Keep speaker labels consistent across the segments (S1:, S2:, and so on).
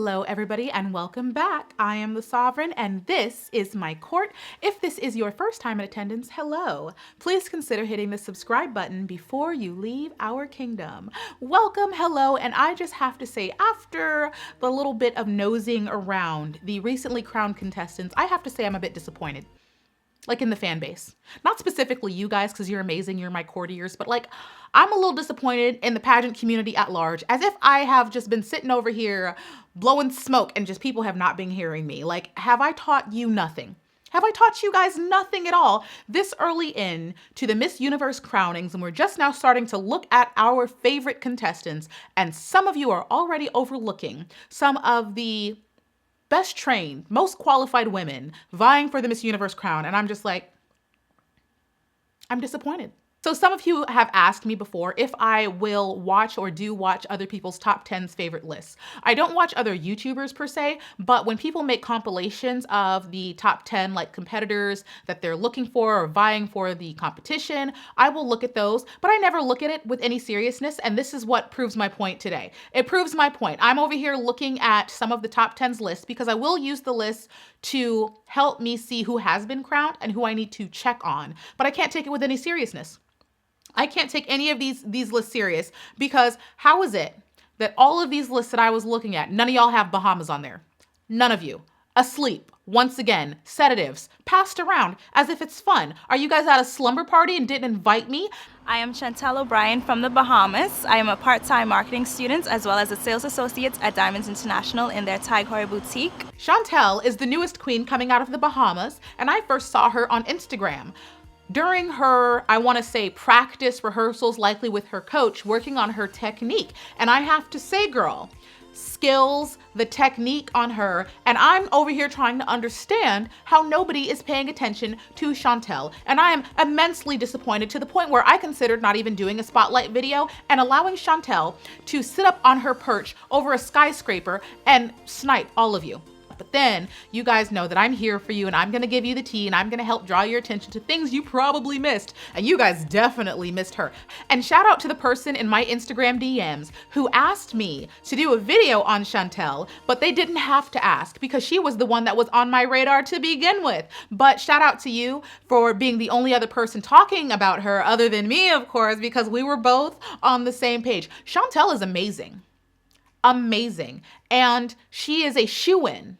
S1: Hello, everybody, and welcome back. I am the Sovereign, and this is my court. If this is your first time in attendance, hello. Please consider hitting the subscribe button before you leave our kingdom. Welcome, hello, and I just have to say, after the little bit of nosing around the recently crowned contestants, I have to say I'm a bit disappointed. Like in the fan base. Not specifically you guys, because you're amazing, you're my courtiers, but like, I'm a little disappointed in the pageant community at large, as if I have just been sitting over here blowing smoke and just people have not been hearing me. Like, have I taught you nothing? Have I taught you guys nothing at all this early in to the Miss Universe crownings, and we're just now starting to look at our favorite contestants, and some of you are already overlooking some of the best trained, most qualified women vying for the Miss Universe crown. And I'm just like, I'm disappointed. So some of you have asked me before if I will watch or do watch other people's top 10s favorite lists. I don't watch other YouTubers per se, but when people make compilations of the top 10 like competitors that they're looking for or vying for the competition, I will look at those, but I never look at it with any seriousness. And this is what proves my point today. It proves my point. I'm over here looking at some of the top 10s lists because I will use the list to help me see who has been crowned and who I need to check on, but I can't take it with any seriousness. I can't take any of these lists serious, because how is it that all of these lists that I was looking at, none of y'all have Bahamas on there? None of you. Asleep. Once again, sedatives, passed around as if it's fun. Are you guys at a slumber party and didn't invite me?
S2: I am Chantel O'Brien from the Bahamas. I am a part-time marketing student as well as a sales associate at Diamonds International in their Tig Heuer boutique.
S1: Chantel is the newest queen coming out of the Bahamas, and I first saw her on Instagram during her, I want to say, practice rehearsals, likely with her coach, working on her technique. And I have to say, girl, skills, the technique on her, and I'm over here trying to understand how nobody is paying attention to Chantel. And I am immensely disappointed, to the point where I considered not even doing a spotlight video and allowing Chantel to sit up on her perch over a skyscraper and snipe all of you. But then you guys know that I'm here for you, and I'm gonna give you the tea, and I'm gonna help draw your attention to things you probably missed. And you guys definitely missed her. And shout out to the person in my Instagram DMs who asked me to do a video on Chantel, but they didn't have to ask because she was the one that was on my radar to begin with. But shout out to you for being the only other person talking about her, other than me, of course, because we were both on the same page. Chantel is amazing. Amazing. And she is a shoo-in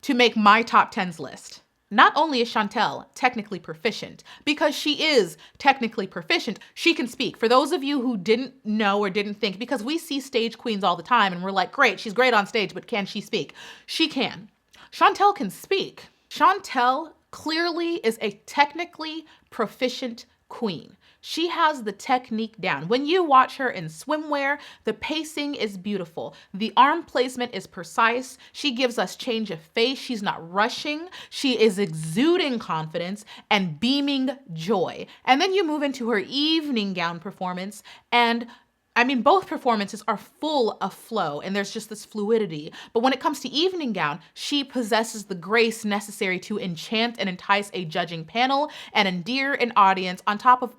S1: to make my top 10s list. Not only is Chantel technically proficient, because she is technically proficient, she can speak. For those of you who didn't know or didn't think, because we see stage queens all the time and we're like, great, she's great on stage, but can she speak? She can. Chantel can speak. Chantel clearly is a technically proficient queen. She has the technique down. When you watch her in swimwear, the pacing is beautiful. The arm placement is precise. She gives us change of face. She's not rushing. She is exuding confidence and beaming joy. And then you move into her evening gown performance, and I mean, both performances are full of flow and there's just this fluidity. But when it comes to evening gown, she possesses the grace necessary to enchant and entice a judging panel and endear an audience. On top of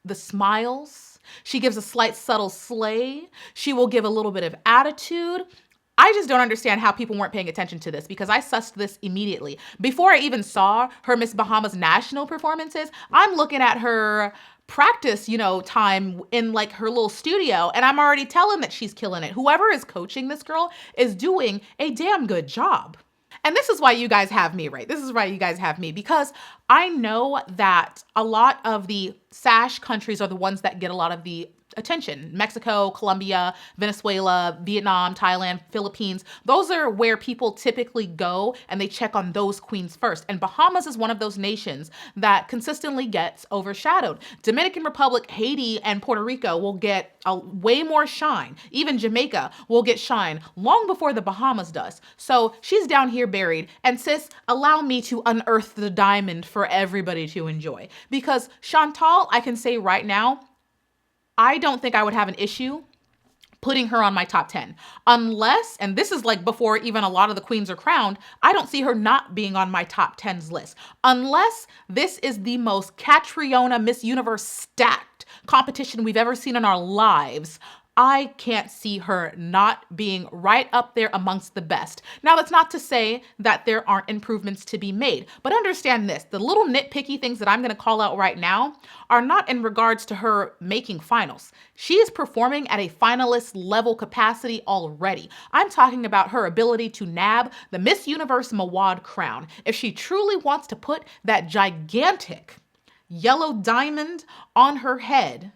S1: the smiles, she gives a slight subtle slay. She will give a little bit of attitude. I just don't understand how people weren't paying attention to this, because I sussed this immediately. Before I even saw her Miss Bahamas national performances, I'm looking at her practice, time in like her little studio, and I'm already telling that she's killing it. Whoever is coaching this girl is doing a damn good job. And this is why you guys have me, right? This is why you guys have me, because I know that a lot of the sash countries are the ones that get a lot of the attention. Mexico, Colombia, Venezuela, Vietnam, Thailand, Philippines. Those are where people typically go and they check on those queens first. And Bahamas is one of those nations that consistently gets overshadowed. Dominican Republic, Haiti, and Puerto Rico will get way more shine. Even Jamaica will get shine long before the Bahamas does. So she's down here buried. And sis, allow me to unearth the diamond for everybody to enjoy. Because Chantal, I can say right now, I don't think I would have an issue putting her on my top 10. Unless, and this is like before even a lot of the queens are crowned, I don't see her not being on my top 10s list. Unless this is the most Catriona Miss Universe stacked competition we've ever seen in our lives, I can't see her not being right up there amongst the best. Now, that's not to say that there aren't improvements to be made, but understand this, the little nitpicky things that I'm going to call out right now are not in regards to her making finals. She is performing at a finalist level capacity already. I'm talking about her ability to nab the Miss Universe Mawad crown. If she truly wants to put that gigantic yellow diamond on her head,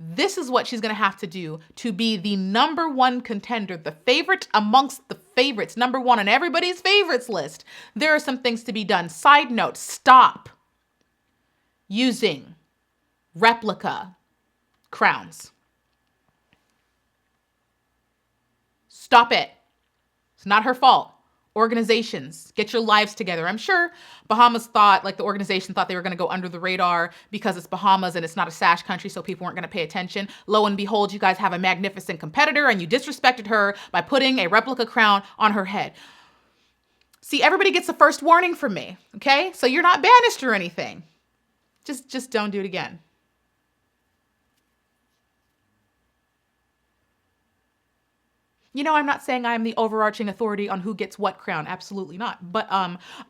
S1: this is what she's going to have to do to be the number one contender, the favorite amongst the favorites, number one on everybody's favorites list. There are some things to be done. Side note, stop using replica crowns. Stop it. It's not her fault. Organizations, get your lives together. I'm sure Bahamas thought, like the organization thought they were going to go under the radar because it's Bahamas and it's not a sash country, so people weren't going to pay attention. Lo and behold, you guys have a magnificent competitor and you disrespected her by putting a replica crown on her head. See, everybody gets a first warning from me, okay? So you're not banished or anything. Just don't do it again. You know, I'm not saying I'm the overarching authority on who gets what crown. Absolutely not. But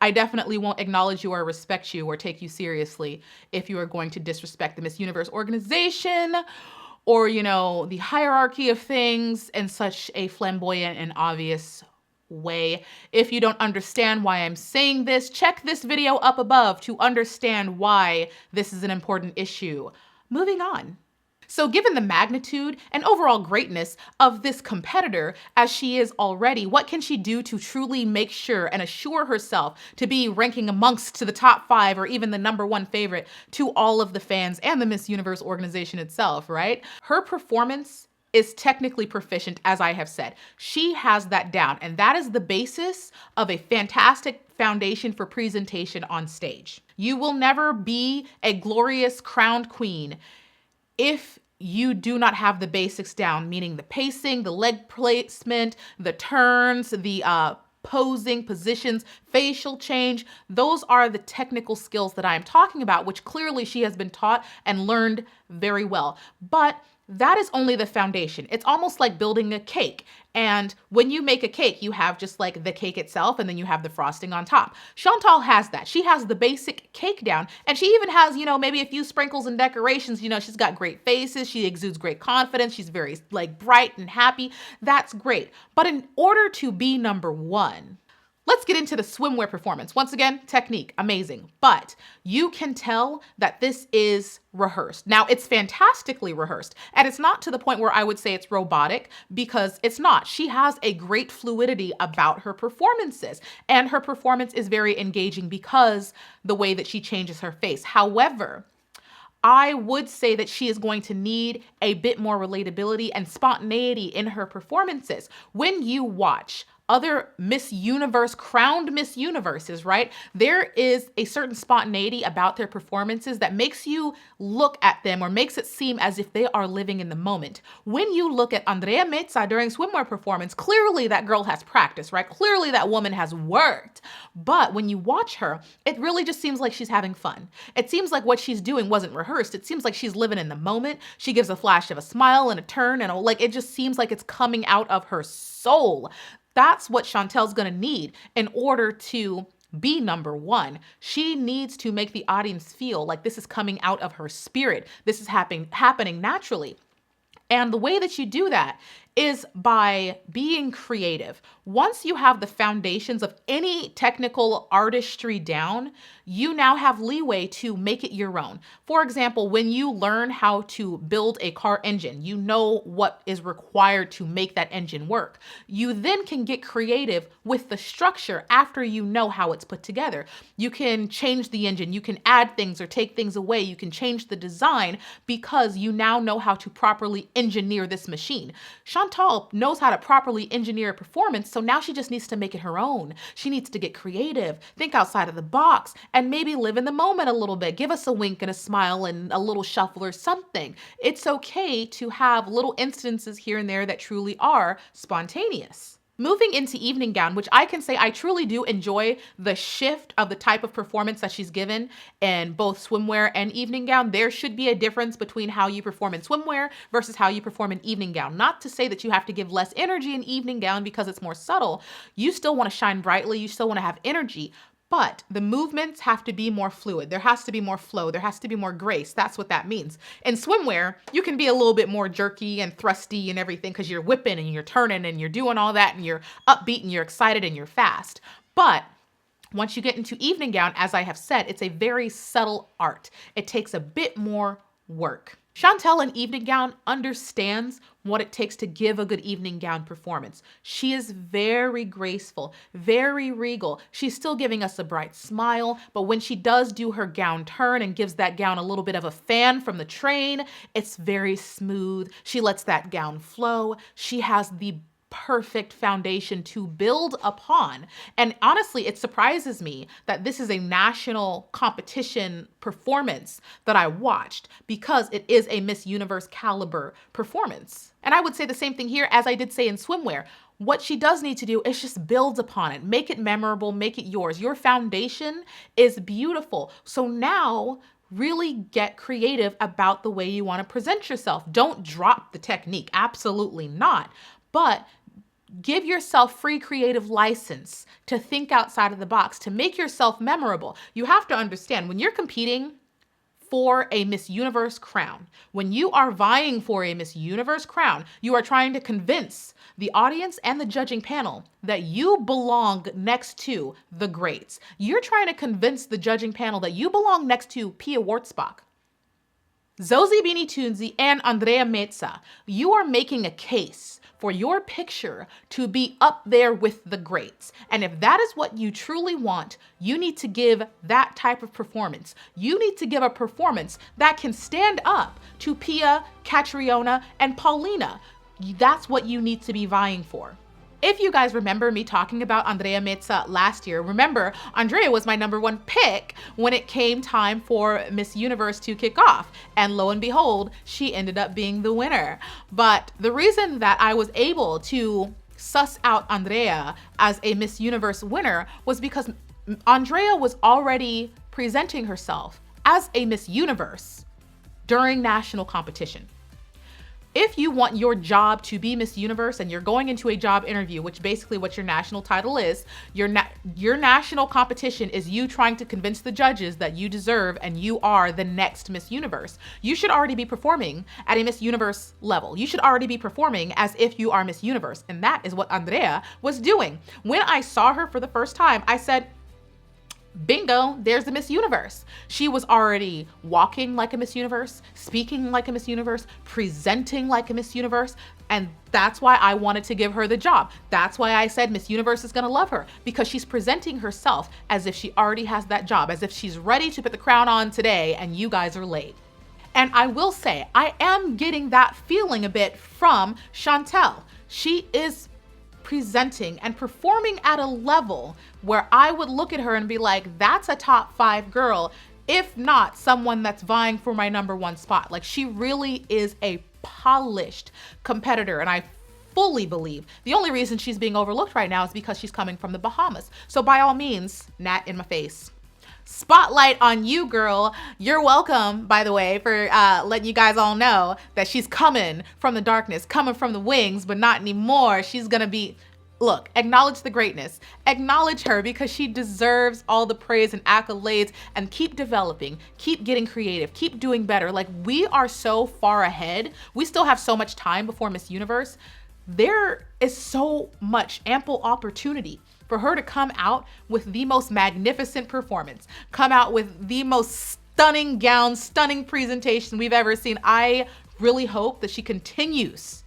S1: I definitely won't acknowledge you or respect you or take you seriously if you are going to disrespect the Miss Universe organization or, you know, the hierarchy of things in such a flamboyant and obvious way. If you don't understand why I'm saying this, check this video up above to understand why this is an important issue. Moving on. So given the magnitude and overall greatness of this competitor as she is already, what can she do to truly make sure and assure herself to be ranking amongst to the top 5 or even the number 1 favorite to all of the fans and the Miss Universe organization itself, right? Her performance is technically proficient, as I have said. She has that down, and that is the basis of a fantastic foundation for presentation on stage. You will never be a glorious crowned queen if you do not have the basics down, meaning the pacing, the leg placement, the turns, the posing, positions, facial change. Those are the technical skills that I am talking about, which clearly she has been taught and learned very well. But that is only the foundation. It's almost like building a cake. And when you make a cake, you have just like the cake itself, and then you have the frosting on top. Chantal has that. She has the basic cake down, and she even has, you know, maybe a few sprinkles and decorations. You know, she's got great faces. She exudes great confidence. She's very like bright and happy. That's great. But in order to be number 1, let's get into the swimwear performance. Once again, technique, amazing. But you can tell that this is rehearsed. Now, it's fantastically rehearsed, and it's not to the point where I would say it's robotic, because it's not. She has a great fluidity about her performances, and her performance is very engaging because the way that she changes her face. However, I would say that she is going to need a bit more relatability and spontaneity in her performances. When you watch other Miss Universe, crowned Miss Universes, right? There is a certain spontaneity about their performances that makes you look at them or makes it seem as if they are living in the moment. When you look at Andrea Meza during swimwear performance, clearly that girl has practice, right? Clearly that woman has worked. But when you watch her, it really just seems like she's having fun. It seems like what she's doing wasn't rehearsed. It seems like she's living in the moment. She gives a flash of a smile and a turn, and like it just seems like it's coming out of her soul. That's what Chantel's gonna need in order to be number 1. She needs to make the audience feel like this is coming out of her spirit. This is happening naturally. And the way that you do that is by being creative. Once you have the foundations of any technical artistry down, you now have leeway to make it your own. For example, when you learn how to build a car engine, you know what is required to make that engine work. You then can get creative with the structure after you know how it's put together. You can change the engine, you can add things or take things away, you can change the design because you now know how to properly engineer this machine. Chantal knows how to properly engineer a performance, so now she just needs to make it her own. She needs to get creative, think outside of the box, and maybe live in the moment a little bit. Give us a wink and a smile and a little shuffle or something. It's okay to have little instances here and there that truly are spontaneous. Moving into evening gown, which I can say I truly do enjoy the shift of the type of performance that she's given in both swimwear and evening gown. There should be a difference between how you perform in swimwear versus how you perform in evening gown. Not to say that you have to give less energy in evening gown because it's more subtle. You still want to shine brightly. You still want to have energy. But the movements have to be more fluid. There has to be more flow. There has to be more grace. That's what that means. In swimwear, you can be a little bit more jerky and thrusty and everything because you're whipping and you're turning and you're doing all that and you're upbeat and you're excited and you're fast. But once you get into evening gown, as I have said, it's a very subtle art. It takes a bit more work. Chantel in evening gown understands what it takes to give a good evening gown performance. She is very graceful, very regal. She's still giving us a bright smile, but when she does do her gown turn and gives that gown a little bit of a fan from the train, it's very smooth. She lets that gown flow. She has the perfect foundation to build upon. And honestly, it surprises me that this is a national competition performance that I watched because it is a Miss Universe caliber performance. And I would say the same thing here as I did say in swimwear. What she does need to do is just build upon it, make it memorable, make it yours. Your foundation is beautiful. So now really get creative about the way you want to present yourself. Don't drop the technique, absolutely not. But give yourself free creative license to think outside of the box, to make yourself memorable. You have to understand, when you're competing for a Miss Universe crown, when you are vying for a Miss Universe crown, you are trying to convince the audience and the judging panel that you belong next to the greats. You're trying to convince the judging panel that you belong next to Pia Wurtzbach, Zosie Bini Tunzi, and Andrea Meza. You are making a case for your picture to be up there with the greats. And if that is what you truly want, you need to give that type of performance. You need to give a performance that can stand up to Pia, Catriona, and Paulina. That's what you need to be vying for. If you guys remember me talking about Andrea Meza last year, remember, Andrea was my #1 pick when it came time for Miss Universe to kick off. And lo and behold, she ended up being the winner. But the reason that I was able to suss out Andrea as a Miss Universe winner was because Andrea was already presenting herself as a Miss Universe during national competition. If you want your job to be Miss Universe and you're going into a job interview, which basically what your national title is, your national competition is you trying to convince the judges that you deserve and you are the next Miss Universe. You should already be performing at a Miss Universe level. You should already be performing as if you are Miss Universe. And that is what Andrea was doing. When I saw her for the first time, I said, bingo, there's the Miss Universe. She was already walking like a Miss Universe, speaking like a Miss Universe, presenting like a Miss Universe, and that's why I wanted to give her the job. That's why I said Miss Universe is gonna love her, because she's presenting herself as if she already has that job, as if she's ready to put the crown on today and you guys are late. And I will say, I am getting that feeling a bit from Chantel. She is presenting and performing at a level where I would look at her and be like, that's a top 5 girl, if not someone that's vying for my #1 spot. Like, she really is a polished competitor, and I fully believe the only reason she's being overlooked right now is because she's coming from the Bahamas. So by all means, Nat in my face, spotlight on you, girl. You're welcome, by the way, for letting you guys all know that she's coming from the darkness, coming from the wings, but not anymore. She's gonna be, look, acknowledge the greatness. Acknowledge her, because she deserves all the praise and accolades, and keep developing, keep getting creative, keep doing better. Like, we are so far ahead. We still have so much time before Miss Universe. There is so much ample opportunity for her to come out with the most magnificent performance, come out with the most stunning gown, stunning presentation we've ever seen. I really hope that she continues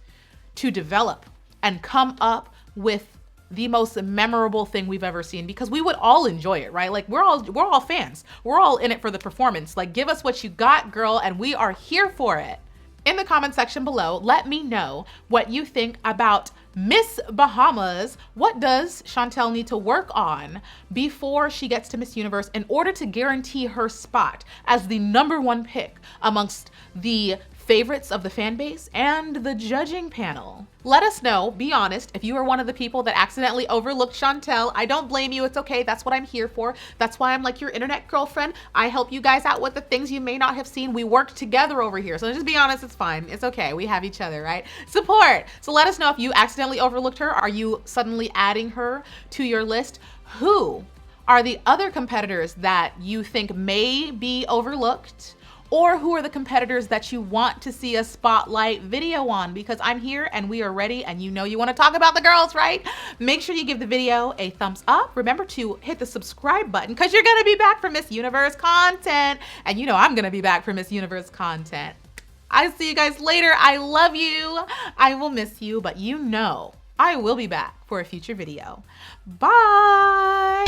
S1: to develop and come up with the most memorable thing we've ever seen, because we would all enjoy it, right? Like, we're all fans. We're all in it for the performance. Like, give us what you got, girl, and we are here for it. In the comment section below, let me know what you think about Miss Bahamas. What does Chantel need to work on before she gets to Miss Universe in order to guarantee her spot as the #1 pick amongst the favorites of the fan base, and the judging panel. Let us know, be honest, if you are one of the people that accidentally overlooked Chantel. I don't blame you, it's okay, that's what I'm here for. That's why I'm like your internet girlfriend. I help you guys out with the things you may not have seen. We work together over here, so just be honest, it's fine, it's okay, we have each other, right? Support. So let us know if you accidentally overlooked her. Are you suddenly adding her to your list? Who are the other competitors that you think may be overlooked? Or who are the competitors that you want to see a spotlight video on? Because I'm here and we are ready, and you know you want to talk about the girls, right? Make sure you give the video a thumbs up. Remember to hit the subscribe button because you're going to be back for Miss Universe content. And you know I'm going to be back for Miss Universe content. I'll see you guys later. I love you. I will miss you, but you know I will be back for a future video. Bye.